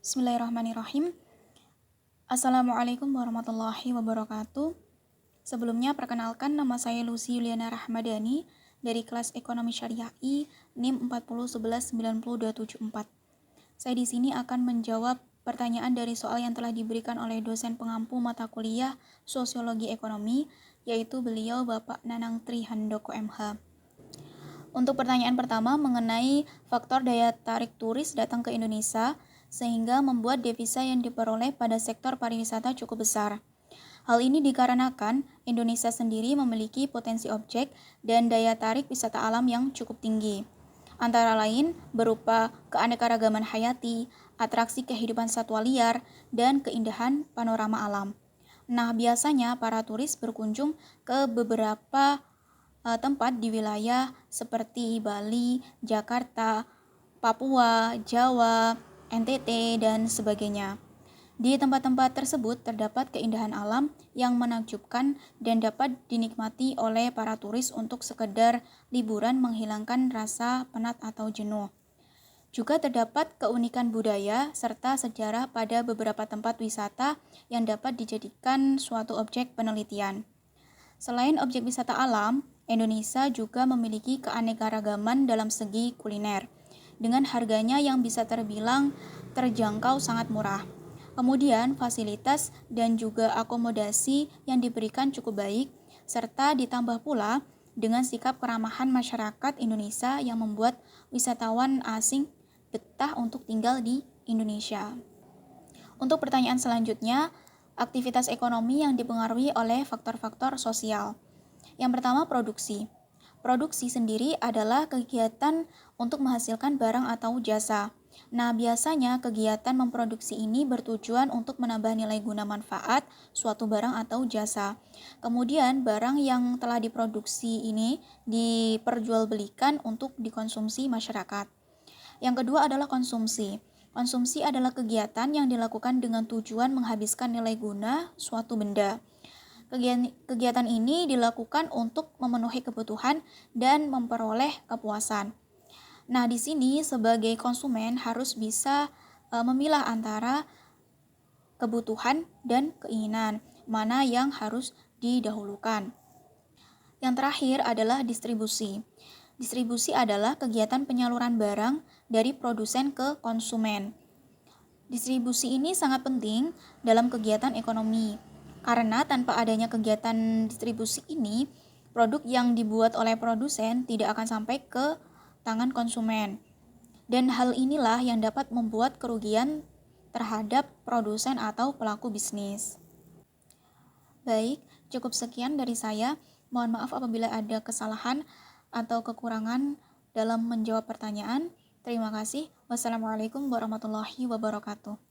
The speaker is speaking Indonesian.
Bismillahirrahmanirrahim. Assalamualaikum warahmatullahi wabarakatuh. Sebelumnya perkenalkan, nama saya Lucy Yuliana Rahmadani dari kelas Ekonomi Syariah I NIM 401190274. Saya di sini akan menjawab pertanyaan dari soal yang telah diberikan oleh dosen pengampu mata kuliah Sosiologi Ekonomi, yaitu beliau Bapak Nanang Trihandoko MH. Untuk pertanyaan pertama mengenai faktor daya tarik turis datang ke Indonesia sehingga membuat devisa yang diperoleh pada sektor pariwisata cukup besar. Hal ini dikarenakan Indonesia sendiri memiliki potensi objek dan daya tarik wisata alam yang cukup tinggi. Antara lain berupa keanekaragaman hayati, atraksi kehidupan satwa liar, dan keindahan panorama alam. Nah, biasanya para turis berkunjung ke beberapa tempat di wilayah seperti Bali, Jakarta, Papua, Jawa, NTT, dan sebagainya. Di tempat-tempat tersebut terdapat keindahan alam yang menakjubkan dan dapat dinikmati oleh para turis untuk sekedar liburan menghilangkan rasa penat atau jenuh. Juga terdapat keunikan budaya serta sejarah pada beberapa tempat wisata yang dapat dijadikan suatu objek penelitian. Selain objek wisata alam, Indonesia juga memiliki keanekaragaman dalam segi kuliner, dengan harganya yang bisa terbilang terjangkau sangat murah. Kemudian fasilitas dan juga akomodasi yang diberikan cukup baik, serta ditambah pula dengan sikap keramahan masyarakat Indonesia yang membuat wisatawan asing betah untuk tinggal di Indonesia. Untuk pertanyaan selanjutnya, aktivitas ekonomi yang dipengaruhi oleh faktor-faktor sosial. Yang pertama, produksi. Produksi sendiri adalah kegiatan untuk menghasilkan barang atau jasa. Nah, biasanya kegiatan memproduksi ini bertujuan untuk menambah nilai guna manfaat suatu barang atau jasa. Kemudian, barang yang telah diproduksi ini diperjualbelikan untuk dikonsumsi masyarakat. Yang kedua adalah konsumsi. Konsumsi adalah kegiatan yang dilakukan dengan tujuan menghabiskan nilai guna suatu benda. Kegiatan ini dilakukan untuk memenuhi kebutuhan dan memperoleh kepuasan. Nah, di sini sebagai konsumen harus bisa memilah antara kebutuhan dan keinginan, mana yang harus didahulukan. Yang terakhir adalah distribusi. Distribusi adalah kegiatan penyaluran barang dari produsen ke konsumen. Distribusi ini sangat penting dalam kegiatan ekonomi, karena tanpa adanya kegiatan distribusi ini, produk yang dibuat oleh produsen tidak akan sampai ke tangan konsumen. Dan hal inilah yang dapat membuat kerugian terhadap produsen atau pelaku bisnis. Baik, cukup sekian dari saya. Mohon maaf apabila ada kesalahan atau kekurangan dalam menjawab pertanyaan. Terima kasih. Wassalamualaikum warahmatullahi wabarakatuh.